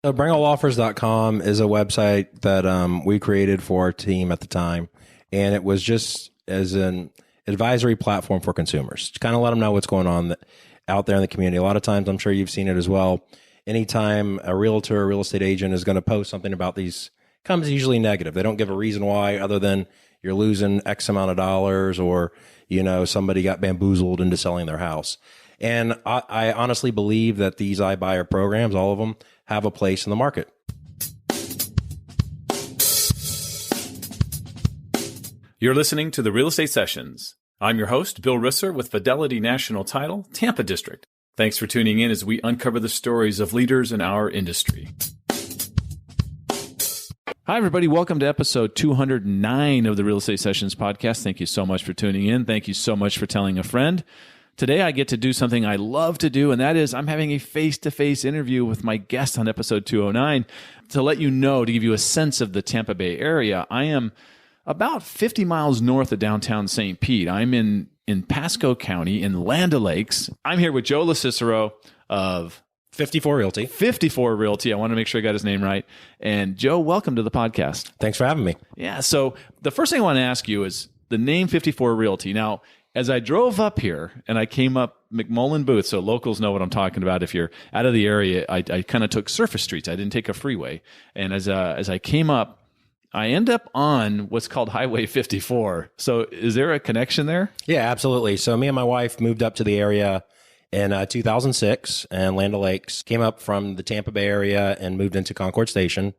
So bringalloffers.com is a website that we created for our team at the time. And it was just as an advisory platform for consumers to kind of let them know what's going on out there in the community. A lot of times, I'm sure you've seen it as well. Anytime a realtor or real estate agent is going to post something about these, comes usually negative. They don't give a reason why other than you're losing X amount of dollars or, somebody got bamboozled into selling their house. And I honestly believe that these iBuyer programs, all of them, have a place in the market. You're listening to the Real Estate Sessions. I'm your host, Bill Risser with Fidelity National Title, Tampa District. Thanks for tuning in as we uncover the stories of leaders in our industry. Hi, everybody. Welcome to episode 209 of the Real Estate Sessions podcast. Thank you so much for tuning in. Thank you so much for telling a friend. Today, I get to do something I love to do, and that is I'm having a face-to-face interview with my guest on episode 209 to let you know, to give you a sense of the Tampa Bay area. I am about 50 miles north of downtown St. Pete. I'm in Pasco County in Land O'Lakes. I'm here with Joe LoCicero of 54 Realty. 54 Realty. I want to make sure I got his name right. And Joe, welcome to the podcast. Thanks for having me. Yeah. So the first thing I want to ask you is the name 54 Realty. Now, as I drove up here and I came up McMullen Booth, so locals know what I'm talking about. If you're out of the area, I kind of took surface streets. I didn't take a freeway. And as I came up, I end up on what's called Highway 54. So is there a connection there? Yeah, absolutely. So me and my wife moved up to the area in 2006, and Land O'Lakes came up from the Tampa Bay area and moved into Concord Station.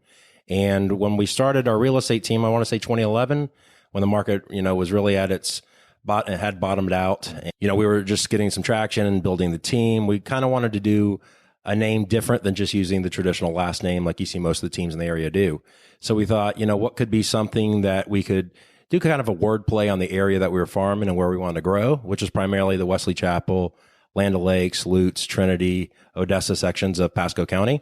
And when we started our real estate team, I want to say 2011, when the market, was really at its had bottomed out. And, we were just getting some traction and building the team. We kind of wanted to do a name different than just using the traditional last name like you see most of the teams in the area do. So we thought, what could be something that we could do kind of a word play on the area that we were farming and where we wanted to grow, which is primarily the Wesley Chapel, Land O'Lakes, Lutz, Trinity, Odessa sections of Pasco County.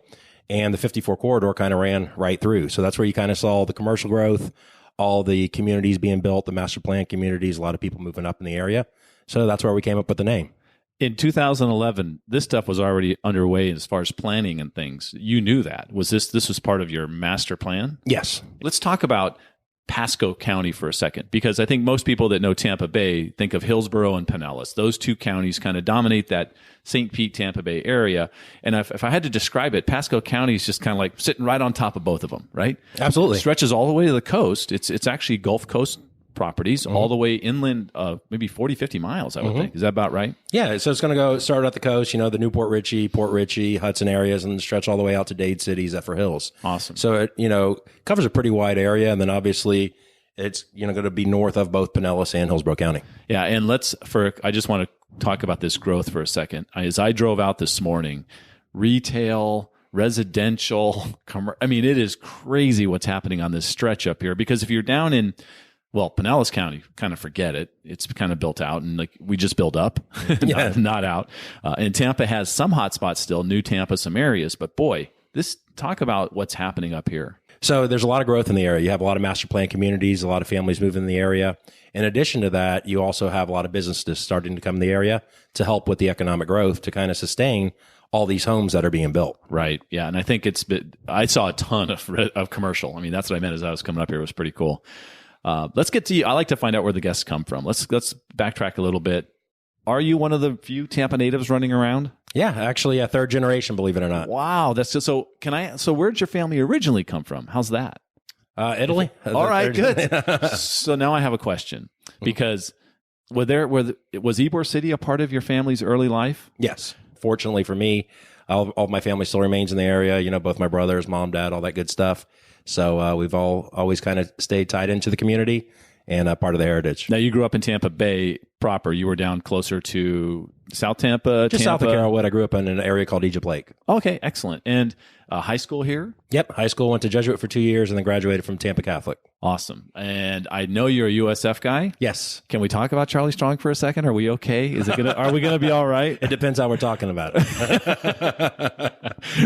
And the 54 corridor kind of ran right through. So that's where you kind of saw the commercial growth, all the communities being built, the master plan communities, a lot of people moving up in the area. So that's where we came up with the name. In 2011, this stuff was already underway as far as planning and things. You knew that. This was part of your master plan? Yes. Let's talk about Pasco County for a second, because I think most people that know Tampa Bay think of Hillsborough and Pinellas. Those two counties kind of dominate that St. Pete, Tampa Bay area. And if I had to describe it, Pasco County is just kind of like sitting right on top of both of them, right? Absolutely. It stretches all the way to the coast. It's actually Gulf Coast properties all the way inland, maybe 40, 50 miles, I would think. Is that about right? Yeah. So it's going to start at the coast, the Newport Richey, Port Richey, Hudson areas, and stretch all the way out to Dade City, Zephyr Hills. Awesome. So it, covers a pretty wide area. And then obviously it's, going to be north of both Pinellas and Hillsborough County. Yeah. And I just want to talk about this growth for a second. As I drove out this morning, retail, residential, it is crazy what's happening on this stretch up here, because if you're down in Pinellas County, kind of forget it. It's kind of built out, and we just build up, not out. And Tampa has some hot spots still, New Tampa, some areas. But boy, talk about what's happening up here. So there's a lot of growth in the area. You have a lot of master plan communities, a lot of families moving in the area. In addition to that, you also have a lot of businesses starting to come in the area to help with the economic growth to kind of sustain all these homes that are being built. Right. Yeah. And I think I saw a ton of commercial. That's what I meant as I was coming up here. It was pretty cool. Let's get to you. I like to find out where the guests come from. Let's backtrack a little bit. Are you one of the few Tampa natives running around? Yeah, actually a third generation, believe it or not. Wow. That's just, so where'd your family originally come from? How's that? Italy. All right, good. So now I have a question, because was Ybor City a part of your family's early life? Yes. Fortunately for me, all of my family still remains in the area, both my brothers, mom, dad, all that good stuff. So we've always kind of stayed tied into the community and part of the heritage. Now, you grew up in Tampa Bay proper. You were down closer to South Tampa? Just Tampa. south of Carrollwood. I grew up in an area called Egypt Lake. Okay, excellent. And high school here? Yep, high school. Went to Jesuit for 2 years and then graduated from Tampa Catholic. Awesome. And I know you're a USF guy. Yes. Can we talk about Charlie Strong for a second? Are we okay? Are we gonna be all right? It depends how we're talking about it.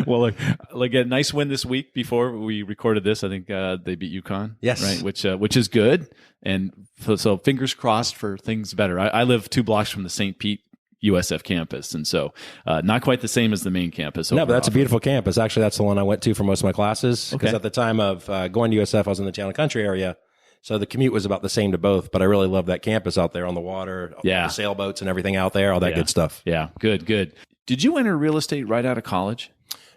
Well, look, a nice win this week. Before we recorded this, I think they beat UConn. Yes. Right, which is good. And so fingers crossed for things better. I live 2 blocks from the St. Pete USF campus. And so not quite the same as the main campus. No, but that's a beautiful campus. Actually, that's the one I went to for most of my classes. Because Okay. at the time of going to USF, I was in the town and country area. So the commute was about the same to both. But I really love that campus out there on the water, Yeah. the sailboats and everything out there, all that good stuff. Yeah, good. Did you enter real estate right out of college?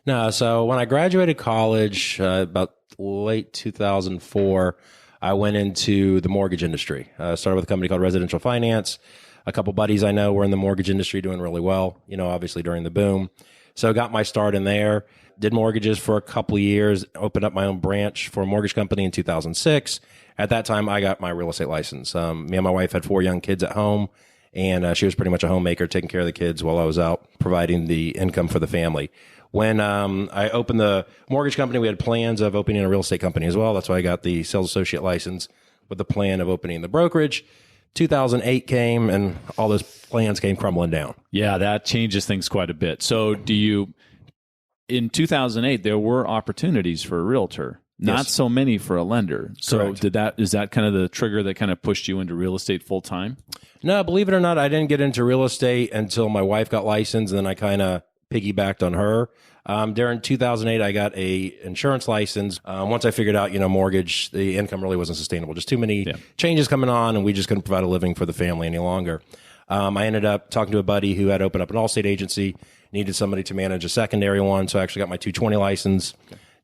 No, so when I graduated college, about late 2004, I went into the mortgage industry. I started with a company called Residential Finance. A couple buddies I know were in the mortgage industry doing really well, obviously during the boom. So I got my start in there, did mortgages for a couple of years, opened up my own branch for a mortgage company in 2006. At that time, I got my real estate license. Me and my wife had 4 young kids at home, and she was pretty much a homemaker, taking care of the kids while I was out providing the income for the family. When I opened the mortgage company, we had plans of opening a real estate company as well. That's why I got the sales associate license with the plan of opening the brokerage. 2008 came, and all those plans came crumbling down. Yeah, that changes things quite a bit. So in 2008, there were opportunities for a realtor, not Yes. so many for a lender. So Correct. is that kind of the trigger that kind of pushed you into real estate full time? No, believe it or not, I didn't get into real estate until my wife got licensed, and then I kind of piggybacked on her. During 2008, I got a insurance license. Once I figured out, mortgage, the income really wasn't sustainable. Just too many changes coming on, and we just couldn't provide a living for the family any longer. I ended up talking to a buddy who had opened up an Allstate agency, needed somebody to manage a secondary one, so I actually got my 220 license.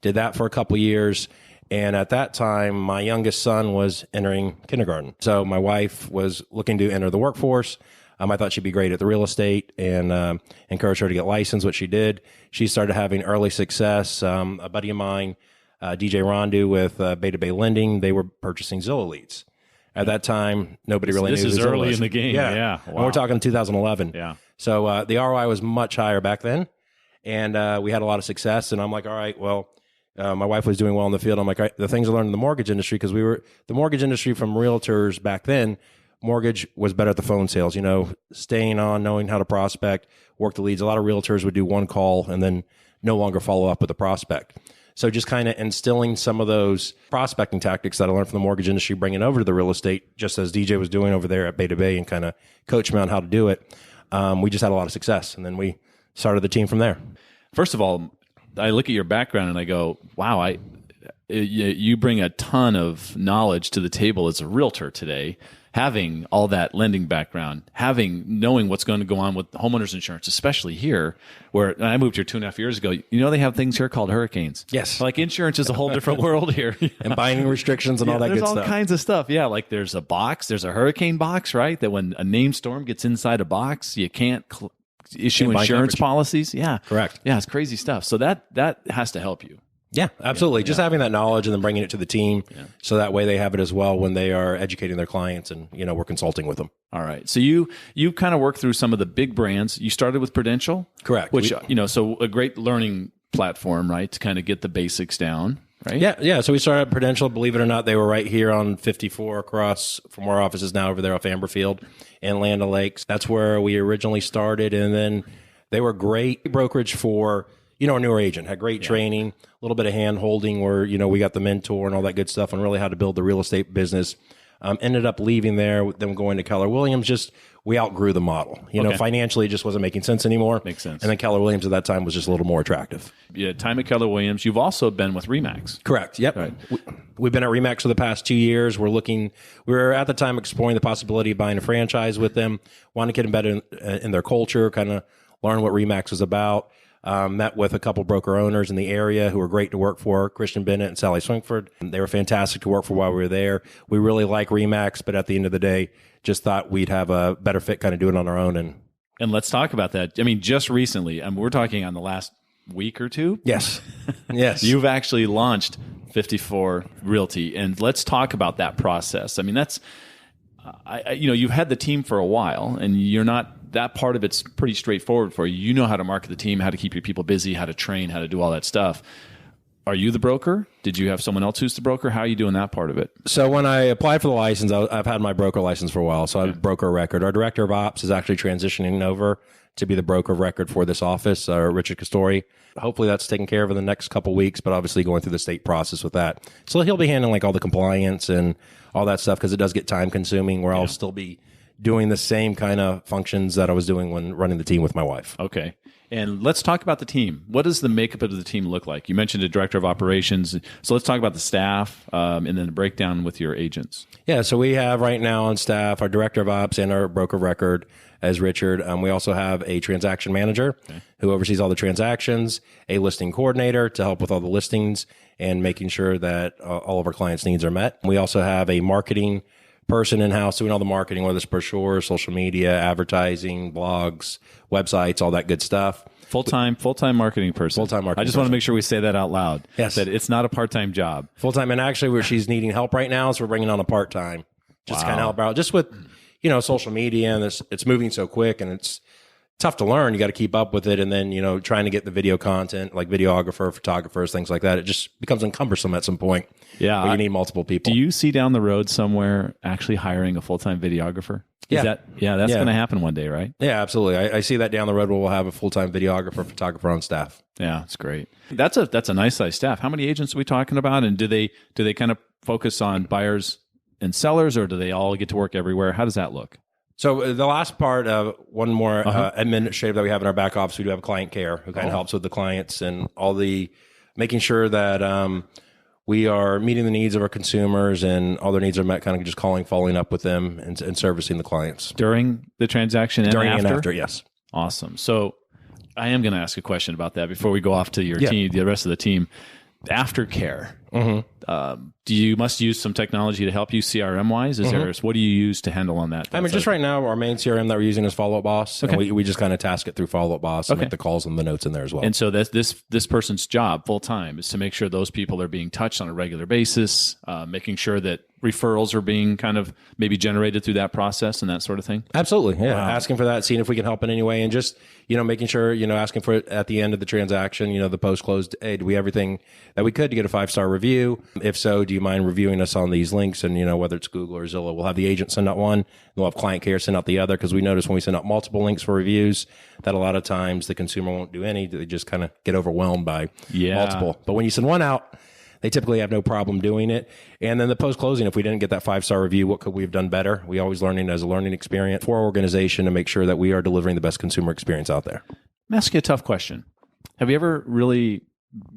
Did that for a couple of years. And at that time, my youngest son was entering kindergarten. So my wife was looking to enter the workforce. I thought she'd be great at the real estate and encouraged her to get licensed, which she did. She started having early success. A buddy of mine, DJ Rondu with Beta Bay Lending, they were purchasing Zillow leads. At that time, nobody really knew. This is who Zillow early was. in the game. Yeah. And we're talking 2011. Yeah. So the ROI was much higher back then, and we had a lot of success. And I'm like, all right, well, my wife was doing well in the field. I'm like, all right, the things I learned in the mortgage industry, because the mortgage industry from realtors back then, mortgage was better at the phone sales, staying on, knowing how to prospect, work the leads. A lot of realtors would do one call and then no longer follow up with the prospect. So just kind of instilling some of those prospecting tactics that I learned from the mortgage industry, bringing over to the real estate, just as DJ was doing over there at Beta Bay, and kind of coach me on how to do it. We just had a lot of success, and then we started the team from there. First of all, I look at your background and I go, wow, you bring a ton of knowledge to the table as a realtor today, having all that lending background, knowing what's going to go on with homeowners insurance, especially here, where I moved here 2.5 years ago. They have things here called hurricanes. Yes. Like insurance is a whole different world here. And binding restrictions and all that good stuff. There's all stuff. kinds of stuff. Yeah, like there's a hurricane box, right? That when a named storm gets inside a box, you can't issue insurance policies. Yeah. Correct. Yeah, it's crazy stuff. So that has to help you. Yeah, absolutely. Just having that knowledge and then bringing it to the team so that way they have it as well when they are educating their clients and, we're consulting with them. All right. So you kind of work through some of the big brands. You started with Prudential? Correct. Which, so a great learning platform, right? To kind of get the basics down, right? Yeah. So we started at Prudential. Believe it or not, they were right here on 54 across from our offices now over there off Amberfield and Land O'Lakes. That's where we originally started. And then they were great brokerage for a newer agent, had great training, a little bit of hand holding where, we got the mentor and all that good stuff on really how to build the real estate business. Ended up leaving there, them going to Keller Williams. We outgrew the model. Financially, it just wasn't making sense anymore. Makes sense. And then Keller Williams at that time was just a little more attractive. Yeah, time at Keller Williams. You've also been with RE/MAX. Correct. Yep. Right. We've been at RE/MAX for the past 2 years. We were at the time exploring the possibility of buying a franchise with them, wanting to get embedded in their culture, kind of learn what RE/MAX was about. Met with a couple broker owners in the area who were great to work for, Christian Bennett and Sally Swingford. They were fantastic to work for while we were there. We really like RE/MAX, but at the end of the day, just thought we'd have a better fit kind of doing it on our own. And let's talk about that. I mean, just recently, we're talking on the last week or two. Yes. You've actually launched 54 Realty, and let's talk about that process. I mean, that's, you've had the team for a while, and you're not, that part of it's pretty straightforward for you. You know how to market the team, how to keep your people busy, how to train, how to do all that stuff. Are you the broker? Did you have someone else who's the broker? How are you doing that part of it? So when I applied for the license, I've had my broker license for a while. So I have a broker record. Our director of ops is actually transitioning over to be the broker of record for this office, Richard Castori. Hopefully that's taken care of in the next couple of weeks, but obviously going through the state process with that. So he'll be handling all the compliance and all that stuff because it does get time consuming where I'll still be doing the same kind of functions that I was doing when running the team with my wife. Okay. And let's talk about the team. What does the makeup of the team look like? You mentioned a director of operations. So let's talk about the staff and then the breakdown with your agents. Yeah, so we have right now on staff our director of ops and our broker of record as Richard. We also have a transaction manager who oversees all the transactions, a listing coordinator to help with all the listings and making sure that all of our clients' needs are met. We also have a marketing person in-house doing all the marketing, whether it's brochures, social media, advertising, blogs, websites, all that good stuff. Full-time marketing person. Full-time marketing I just want to make sure we say that out loud. Yes. That it's not a part-time job. Full-time. And actually, where she's needing help right now, so we're bringing on a part-time just to kind of help her out. Just with, social media, and it's moving so quick, and it's tough to learn. You got to keep up with it. And then, trying to get the video content, like videographer, photographers, things like that. It just becomes cumbersome at some point. Yeah. Where you need multiple people. Do you see down the road somewhere actually hiring a full-time videographer? Yeah. That's going to happen one day, right? Yeah, absolutely. I see that down the road where we'll have a full-time videographer, photographer on staff. Yeah, it's great. That's a nice size staff. How many agents are we talking about? And do they kind of focus on buyers and sellers, or do they all get to work everywhere? How does that look? So the last part of one more administrative that we have in our back office, we do have client care who kind of helps with the clients and all the making sure that we are meeting the needs of our consumers and all their needs are met, kind of just following up with them and servicing the clients. During the transaction and During after? and after, yes. Awesome. So I am going to ask a question about that before we go off to your team, the rest of the team. Aftercare. You must use some technology to help you CRM wise. What do you use to handle on that? Just right now, our main CRM that we're using is Follow Up Boss. Okay. And we just kind of task it through Follow Up Boss and make the calls and the notes in there as well. And so this person's job full time is to make sure those people are being touched on a regular basis, making sure that referrals are being kind of maybe generated through that process and that sort of thing. Absolutely. Yeah. Wow. Asking for that, seeing if we can help in any way, and just, making sure, asking for it at the end of the transaction, the post-closed, hey, do we have everything that we could to get a 5-star review? If so, do you mind reviewing us on these links? And, whether it's Google or Zillow, we'll have the agent send out one, and we'll have client care send out the other, because we notice when we send out multiple links for reviews that a lot of times the consumer won't do any. They just kind of get overwhelmed by multiple. But when you send one out, they typically have no problem doing it. And then the post-closing, if we didn't get that 5-star review, what could we have done better? We always learning as a learning experience for our organization to make sure that we are delivering the best consumer experience out there. Let me ask you a tough question. Have you ever really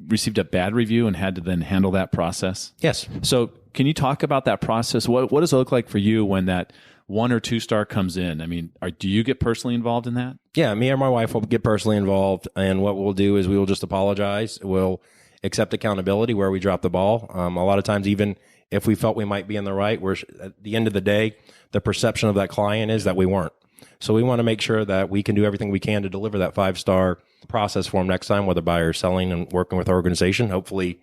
received a bad review and had to then handle that process? Yes. So can you talk about that process? What does it look like for you when that 1 or 2 star comes in? I mean, do you get personally involved in that? Yeah, me or my wife will get personally involved. And what we'll do is we will just apologize. We'll accept accountability where we drop the ball. A lot of times, even if we felt we might be in the right, we're at the end of the day, the perception of that client is that we weren't. So we want to make sure that we can do everything we can to deliver that 5-star process for them next time, whether buyer or selling and working with our organization. Hopefully,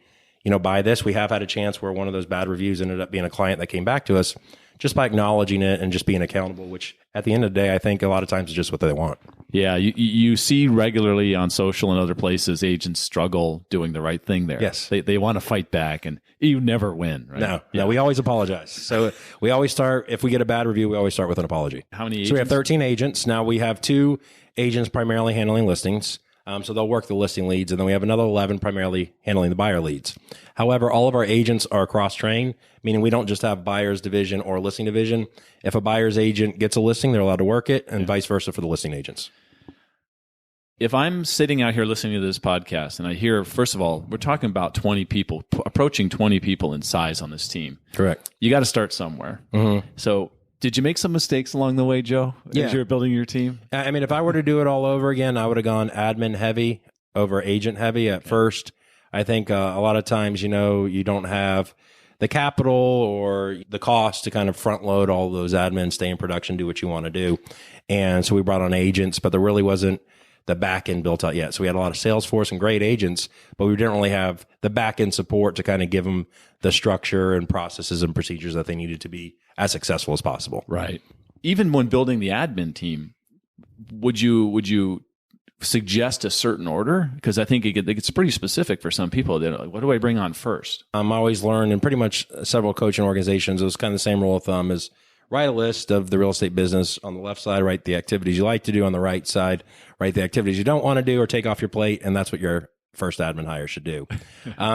by this, we have had a chance where one of those bad reviews ended up being a client that came back to us just by acknowledging it and just being accountable, which at the end of the day, I think a lot of times is just what they want. Yeah, you see regularly on social and other places, agents struggle doing the right thing there. Yes. They want to fight back, and you never win, right? No, we always apologize. So we always start, if we get a bad review, we always start with an apology. How many agents? So we have 13 agents. Now we have 2 agents primarily handling listings. So they'll work the listing leads, and then we have another 11 primarily handling the buyer leads. However, all of our agents are cross-trained, meaning we don't just have buyer's division or listing division. If a buyer's agent gets a listing, they're allowed to work it, and vice versa for the listing agents. If I'm sitting out here listening to this podcast and I hear, first of all, we're talking about 20 people, approaching 20 people in size on this team. Correct. You got to start somewhere. So did you make some mistakes along the way, Joe, as you were building your team? I mean, if I were to do it all over again, I would have gone admin heavy over agent heavy at first. I think a lot of times, you don't have the capital or the cost to kind of front load all those admins, stay in production, do what you want to do. And so we brought on agents, but there really wasn't the back end built out yet. So we had a lot of Salesforce and great agents, but we didn't really have the back end support to kind of give them the structure and processes and procedures that they needed to be as successful as possible. Right. Even when building the admin team, would you suggest a certain order? Because I think it gets pretty specific for some people. They're like, what do I bring on first? I'm always learned, and pretty much several coaching organizations, it was kind of the same rule of thumb as write a list of the real estate business on the left side, write the activities you like to do on the right side, write the activities you don't want to do or take off your plate, and that's what your first admin hire should do.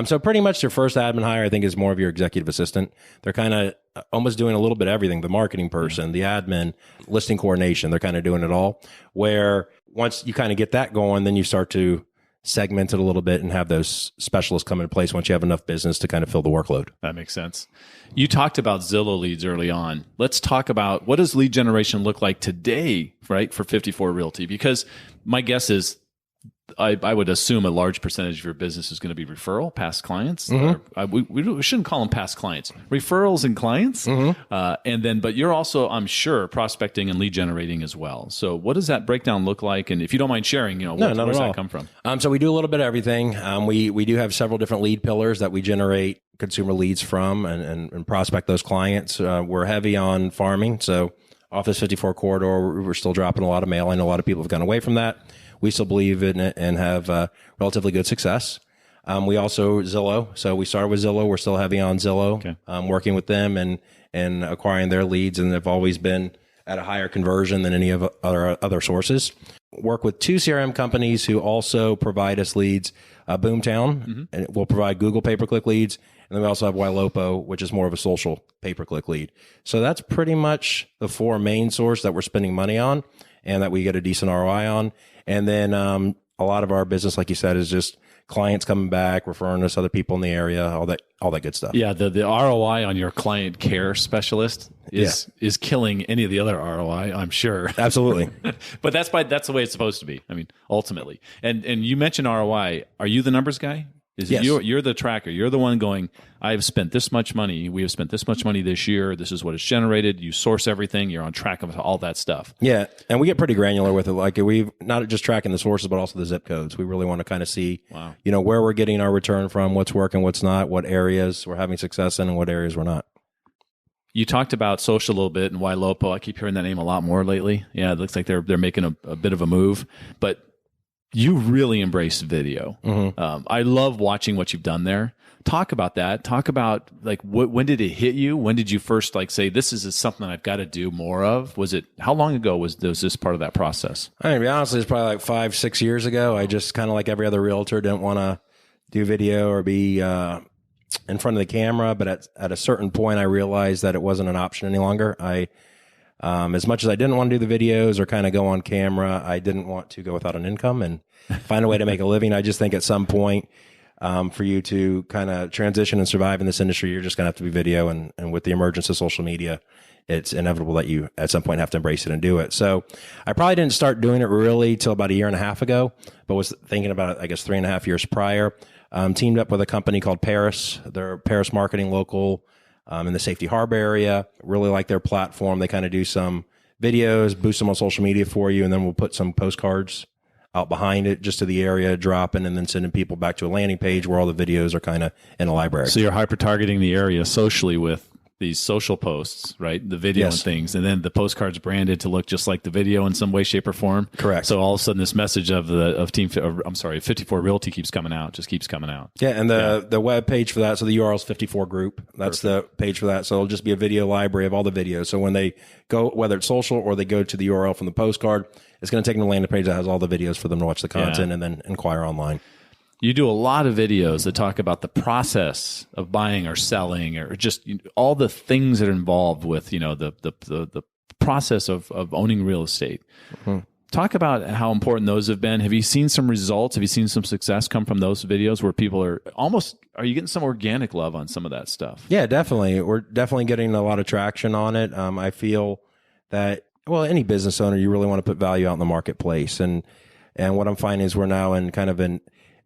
So pretty much your first admin hire, I think, is more of your executive assistant. They're kind of almost doing a little bit of everything. The marketing person, the admin, listing coordination, they're kind of doing it all. Where once you kind of get that going, then you start to segment it a little bit and have those specialists come into place once you have enough business to kind of fill the workload. That makes sense. You talked about Zillow leads early on. Let's talk about what does lead generation look like today, right, for 54 Realty? Because my guess is I would assume a large percentage of your business is going to be referral, past clients. We shouldn't call them past clients, referrals and clients. And then, but you're also, I'm sure, prospecting and lead generating as well. So what does that breakdown look like? And if you don't mind sharing, where does that come from? So we do a little bit of everything. We do have several different lead pillars that we generate consumer leads from and prospect those clients. We're heavy on farming. So Office 54 corridor, we're still dropping a lot of mail. I know a lot of people have gone away from that. We still believe in it and have relatively good success. We also Zillow. So we started with Zillow. We're still heavy on Zillow, working with them and acquiring their leads, and they've always been at a higher conversion than any of our other sources. Work with 2 CRM companies who also provide us leads. Boomtown, and it will provide Google pay-per-click leads. And then we also have Ylopo, which is more of a social pay-per-click lead. So that's pretty much the 4 main sources that we're spending money on and that we get a decent ROI on. And then a lot of our business, like you said, is just clients coming back, referring us other people in the area, all that good stuff. Yeah, the ROI on your client care specialist is killing any of the other ROI, I'm sure. Absolutely. But that's the way it's supposed to be. I mean, ultimately. And you mentioned ROI. Are you the numbers guy? Is it you're the tracker? You're the one going, I have spent this much money. We have spent this much money this year. This is what it's generated. You source everything. You're on track of all that stuff. Yeah. And we get pretty granular with it. Like we've not just tracking the sources, but also the zip codes. We really want to kind of see, where we're getting our return from, what's working, what's not, what areas we're having success in and what areas we're not. You talked about social a little bit and Ylopo. I keep hearing that name a lot more lately. Yeah. It looks like they're making a bit of a move, but you really embrace video. I love watching what you've done there. Talk about that. Talk about when did it hit you? When did you first say this is something I've got to do more of? How long ago was this part of that process? To be honest, it's probably 5-6 years ago. I just kind of like every other realtor didn't want to do video or be in front of the camera. But at a certain point, I realized that it wasn't an option any longer. As much as I didn't want to do the videos or kind of go on camera, I didn't want to go without an income and find a way to make a living. I just think at some point, for you to kind of transition and survive in this industry, you're just going to have to be video. And with the emergence of social media, it's inevitable that you at some point have to embrace it and do it. So I probably didn't start doing it really till about 1.5 years ago, but was thinking about it, I guess, 3.5 years prior. Teamed up with a company called Paris. They're Paris Marketing Local. In the Safety Harbor area. Really like their platform. They kind of do some videos, boost them on social media for you, and then we'll put some postcards out behind it just to the area, dropping, and then sending people back to a landing page where all the videos are kind of in a library. So you're hyper-targeting the area socially with these social posts, right? The video and things, and then the postcards branded to look just like the video in some way, shape, or form. Correct. So all of a sudden, this message of 54 Realty keeps coming out. Yeah, and the web page for that. So the URL is 54 Group. That's the page for that. So it'll just be a video library of all the videos. So when they go, whether it's social or they go to the URL from the postcard, it's going to take them to a landing page that has all the videos for them to watch the content and then inquire online. You do a lot of videos that talk about the process of buying or selling, or just all the things that are involved with the process of owning real estate. Talk about how important those have been. Have you seen some results? Have you seen some success come from those videos where people are you getting some organic love on some of that stuff? Yeah, definitely. We're definitely getting a lot of traction on it. I feel that any business owner, you really want to put value out in the marketplace, and what I'm finding is we're now in kind of an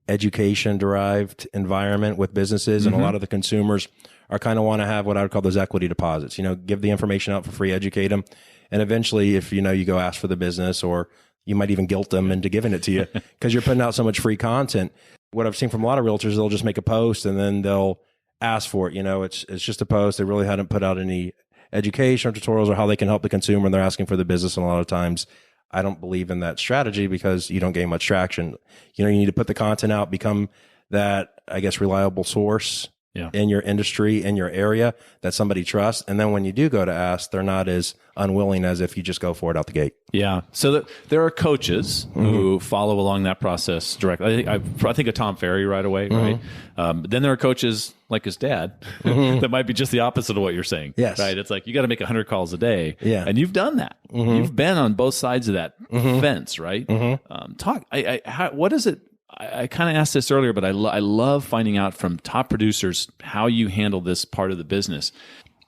education-derived environment with businesses, and a lot of the consumers are kind of want to have what I would call those equity deposits. Give the information out for free, educate them, and eventually, if you go ask for the business, or you might even guilt them into giving it to you because you're putting out so much free content. What I've seen from a lot of realtors, they'll just make a post and then they'll ask for it. It's just a post. They really hadn't put out any education or tutorials or how they can help the consumer, and they're asking for the business. And a lot of times, I don't believe in that strategy because you don't gain much traction. You need to put the content out, become that, I guess, reliable source Yeah. in your industry, in your area, that somebody trusts. And then when you do go to ask, they're not as unwilling as if you just go for it out the gate. Yeah. So there are coaches who follow along that process directly. I think of Tom Ferry right away, right? Then there are coaches like his dad that might be just the opposite of what you're saying. Yes. Right. It's like you got to make 100 calls a day. Yeah. And you've done that. You've been on both sides of that fence, right? What is it? I kind of asked this earlier, but I love finding out from top producers how you handle this part of the business.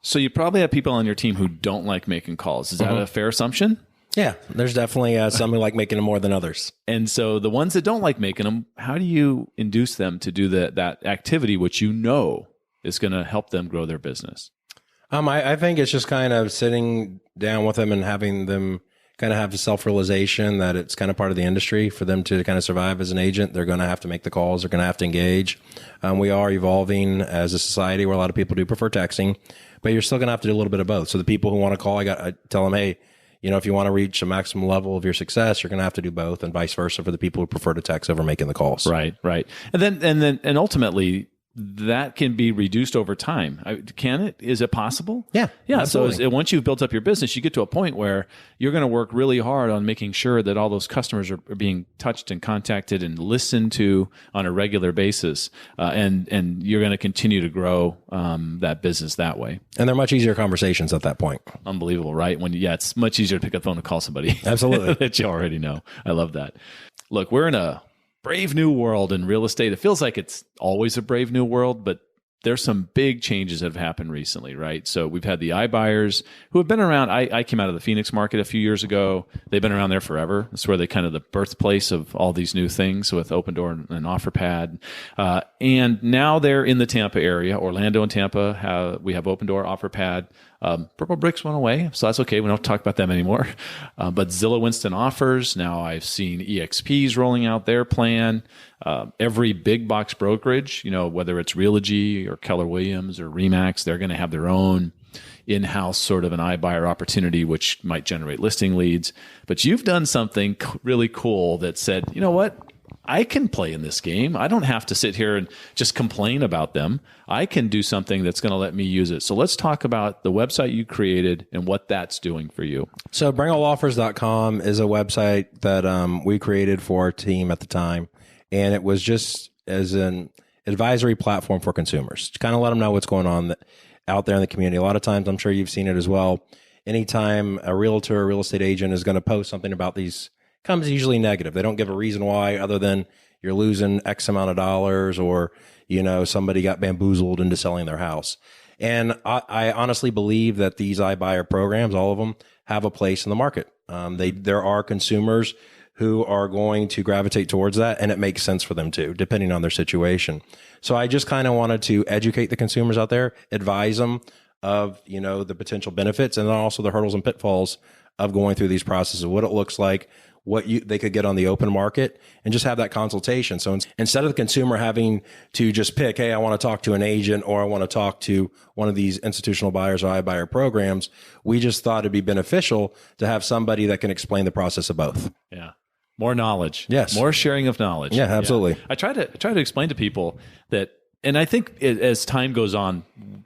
So you probably have people on your team who don't like making calls. Is that a fair assumption? Yeah, there's definitely some who like making them more than others. And so the ones that don't like making them, how do you induce them to do that activity, which you know is going to help them grow their business? I think it's just kind of sitting down with them and having them kind of have the self-realization that it's kind of part of the industry for them to kind of survive as an agent. They're going to have to make the calls. They're going to have to engage. We are evolving as a society where a lot of people do prefer texting, but you're still going to have to do a little bit of both. So the people who want to call, I tell them, hey, if you want to reach a maximum level of your success, you're going to have to do both, and vice versa for the people who prefer to text over making the calls. Right. And ultimately, that can be reduced over time. Can it? Is it possible? Yeah. Absolutely. So once you've built up your business, you get to a point where you're going to work really hard on making sure that all those customers are being touched and contacted and listened to on a regular basis. And you're going to continue to grow that business that way. And they're much easier conversations at that point. Unbelievable, right? It's much easier to pick up the phone and call somebody. Absolutely. that you already know. I love that. Look, we're in a brave new world in real estate. It feels like it's always a brave new world, but there's some big changes that have happened recently, right? So we've had the iBuyers who have been around. I came out of the Phoenix market a few years ago. They've been around there forever. That's where they kind of the birthplace of all these new things with Open Door and OfferPad. And now they're in the Tampa area, Orlando and Tampa. We have Open Door, OfferPad. Purple Bricks went away, so that's okay. We don't talk about them anymore. But Zillow Instant Offers. Now I've seen EXPs rolling out their plan. Every big box brokerage, whether it's Realty or Keller Williams or Remax, they're going to have their own in-house sort of an iBuyer opportunity, which might generate listing leads. But you've done something really cool that said, you know what? I can play in this game. I don't have to sit here and just complain about them. I can do something that's going to let me use it. So let's talk about the website you created and what that's doing for you. So bringalloffers.com is a website that we created for our team at the time. And it was just as an advisory platform for consumers to kind of let them know what's going on out there in the community. A lot of times, I'm sure you've seen it as well. Anytime a realtor or real estate agent is going to post something about these, comes usually negative. They don't give a reason why other than you're losing X amount of dollars or, somebody got bamboozled into selling their house. And I honestly believe that these iBuyer programs, all of them, have a place in the market. There are consumers who are going to gravitate towards that, and it makes sense for them too, depending on their situation. So I just kind of wanted to educate the consumers out there, advise them of, the potential benefits and then also the hurdles and pitfalls of going through these processes, what it looks like, what they could get on the open market, and just have that consultation. So instead of the consumer having to just pick, hey, I want to talk to an agent or I want to talk to one of these institutional buyers or iBuyer programs, we just thought it'd be beneficial to have somebody that can explain the process of both. Yeah. More knowledge. Yes. More sharing of knowledge. Yeah, absolutely. Yeah. I try to explain to people that, and I think as time goes on,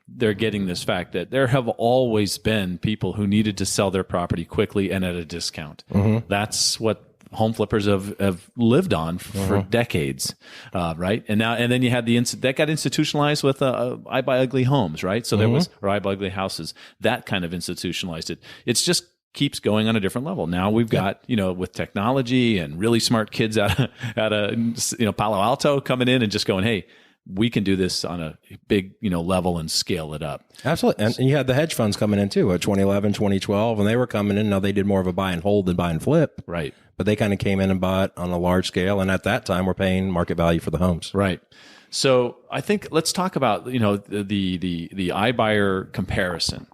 they're getting this fact that there have always been people who needed to sell their property quickly and at a discount. Mm-hmm. That's what home flippers have lived on for decades, right? And then you had that got institutionalized with I Buy Ugly Homes, right? So there was, or I Buy Ugly Houses. That kind of institutionalized it. It's just keeps going on a different level. Now we've got, with technology and really smart kids out of Palo Alto coming in and just going, hey, we can do this on a big, level and scale it up. Absolutely. And you had the hedge funds coming in too, 2011, 2012, and they were coming in. Now they did more of a buy and hold than buy and flip. Right. But they kind of came in and bought on a large scale. And at that time, we're paying market value for the homes. Right. So I think let's talk about, the iBuyer comparison.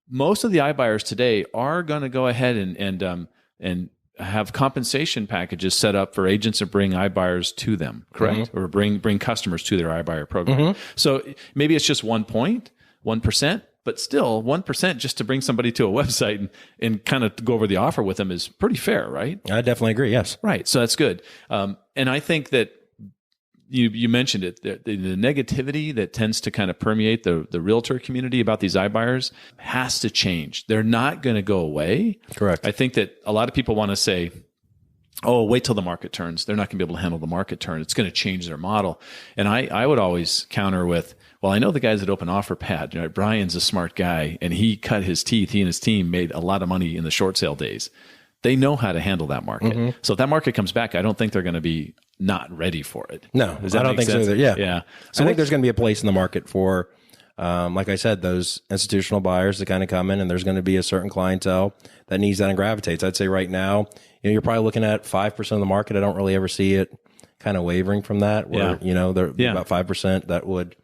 Most of the iBuyers today are going to go ahead and have compensation packages set up for agents to bring iBuyers to them, correct? Mm-hmm. Or bring customers to their iBuyer program. Mm-hmm. So maybe it's just 1%, but still 1% just to bring somebody to a website and kind of go over the offer with them is pretty fair, right? I definitely agree. Yes. Right. So that's good. And I think that you mentioned it, the negativity that tends to kind of permeate the realtor community about these iBuyers has to change. They're not going to go away. Correct. I think that a lot of people want to say, oh, wait till the market turns. They're not going to be able to handle the market turn. It's going to change their model. And I would always counter with, well, I know the guys at Open Offer Pad. You know, Brian's a smart guy, and he cut his teeth. He and his team made a lot of money in the short sale days. They know how to handle that market. Mm-hmm. So if that market comes back, I don't think they're going to be not ready for it. No, Does that I don't make think sense? so either. Yeah. Yeah. So I think there's going to be a place in the market for, like I said, those institutional buyers to kind of come in, and there's going to be a certain clientele that needs that and gravitates. I'd say right now, you're probably looking at 5% of the market. I don't really ever see it kind of wavering from that, where, they're about 5% that would,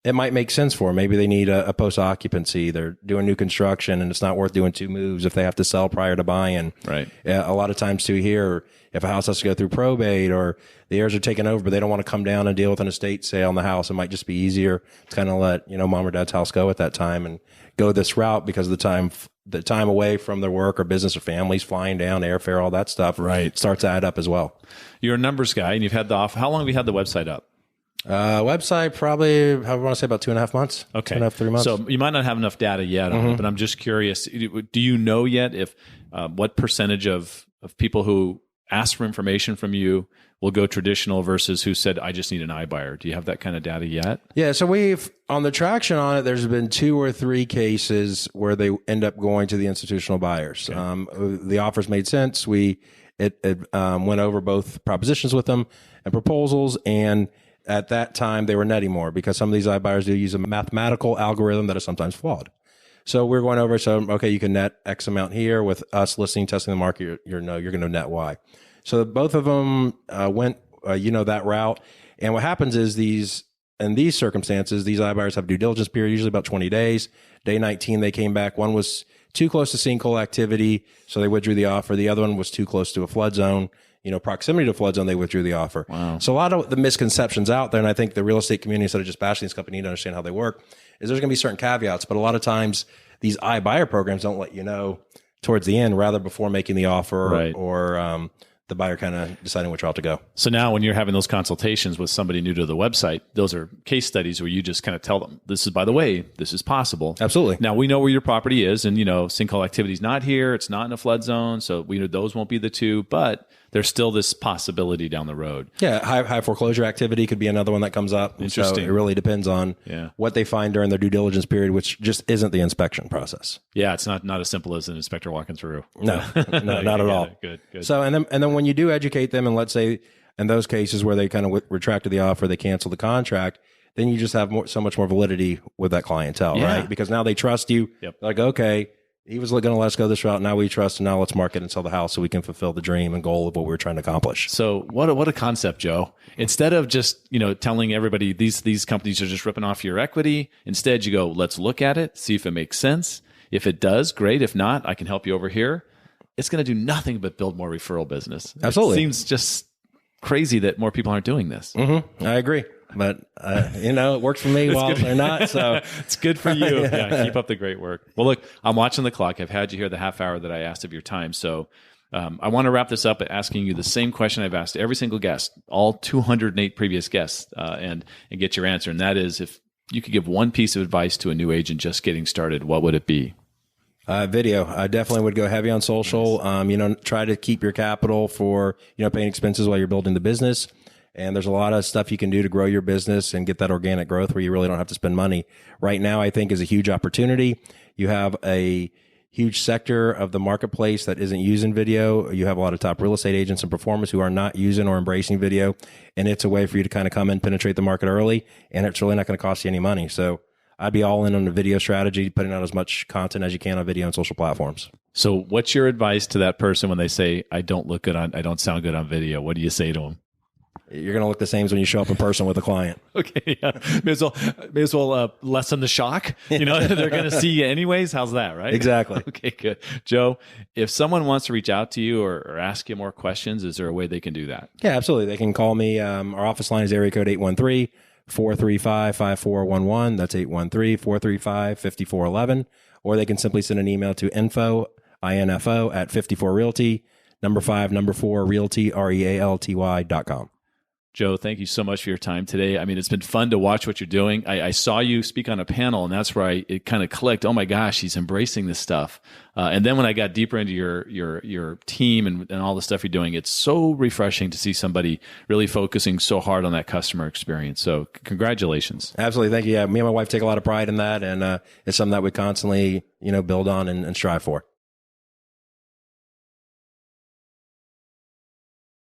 it might make sense for them. Maybe they need a post occupancy. They're doing new construction, and it's not worth doing 2 moves if they have to sell prior to buying. Right. Yeah, a lot of times too here, if a house has to go through probate or the heirs are taking over, but they don't want to come down and deal with an estate sale on the house, it might just be easier to kind of let, mom or dad's house go at that time and go this route because of the time away from their work or business or families, flying down, airfare, all that stuff. Right. Starts to add up as well. You're a numbers guy, and you've had how long have you had the website up? Website probably, I want to say about 2.5 months. Okay. 2.5, 3 months. So you might not have enough data yet on it, but I'm just curious. Do you know yet if what percentage of people who ask for information from you will go traditional versus who said, I just need an iBuyer? Do you have that kind of data yet? Yeah. So we've, on the traction on it, there's been 2 or 3 cases where they end up going to the institutional buyers. Okay. The offers made sense. It went over both propositions with them and proposals, and at that time, they were netting more because some of these iBuyers do use a mathematical algorithm that is sometimes flawed. So we're going over, okay, you can net X amount here with us listening, testing the market, you're going to net Y. So both of them went, that route. And what happens is in these circumstances, these iBuyers have due diligence period, usually about 20 days. Day 19, they came back. One was too close to sinkhole activity, so they withdrew the offer. The other one was too close to a flood zone. Proximity to flood zone, they withdrew the offer. Wow. So a lot of the misconceptions out there, and I think the real estate community, instead of just bashing these companies, need to understand how they work, is there's going to be certain caveats. But a lot of times, these iBuyer programs don't let you know towards the end, rather before making the offer, right, or the buyer kind of deciding which route to go. So now when you're having those consultations with somebody new to the website, those are case studies where you just kind of tell them, this is, by the way, this is possible. Absolutely. Now we know where your property is, and, sinkhole activity is not here. It's not in a flood zone. So we know those won't be the two, but there's still this possibility down the road. Yeah, high foreclosure activity could be another one that comes up. Interesting. So it really depends on what they find during their due diligence period, which just isn't the inspection process. Yeah, it's not as simple as an inspector walking through. No, not at all. Good. So and then when you do educate them, and let's say in those cases where they kind of retracted the offer, they cancel the contract, then you just have so much more validity with that clientele, right? Because now they trust you. Yep. Like, okay, he was going to let us go this route. Now we trust, and now let's market and sell the house so we can fulfill the dream and goal of what we were trying to accomplish. So what a concept, Joe. Instead of just, telling everybody these companies are just ripping off your equity, instead you go, let's look at it, see if it makes sense. If it does, great. If not, I can help you over here. It's going to do nothing but build more referral business. Absolutely. It seems just crazy that more people aren't doing this. Mm-hmm. I agree. But, it works for me while they're not. So it's good for you. Yeah, keep up the great work. Well, look, I'm watching the clock. I've had you here the half hour that I asked of your time. So I want to wrap this up by asking you the same question I've asked every single guest, all 208 previous guests, and get your answer. And that is, if you could give one piece of advice to a new agent just getting started, what would it be? Video. I definitely would go heavy on social. Nice. Try to keep your capital for, paying expenses while you're building the business. And there's a lot of stuff you can do to grow your business and get that organic growth where you really don't have to spend money. Right now, I think is a huge opportunity. You have a huge sector of the marketplace that isn't using video. You have a lot of top real estate agents and performers who are not using or embracing video. And it's a way for you to kind of come in, penetrate the market early, and it's really not going to cost you any money. So I'd be all in on the video strategy, putting out as much content as you can on video and social platforms. So what's your advice to that person when they say, I don't sound good on video? What do you say to them? You're going to look the same as when you show up in person with a client. Okay, yeah. May as well lessen the shock. They're going to see you anyways. How's that, right? Exactly. Okay, good. Joe, if someone wants to reach out to you or ask you more questions, is there a way they can do that? Yeah, absolutely. They can call me. Our office line is area code 813-435-5411. That's 813-435-5411. Or they can simply send an email to info at 54realty, number 4, realty, REALTY.com. Joe, thank you so much for your time today. I mean, it's been fun to watch what you're doing. I saw you speak on a panel, and that's where it kind of clicked. Oh my gosh, he's embracing this stuff. And then when I got deeper into your team and all the stuff you're doing, it's so refreshing to see somebody really focusing so hard on that customer experience. So congratulations. Absolutely. Thank you. Yeah, me and my wife take a lot of pride in that, and it's something that we constantly, build on and strive for.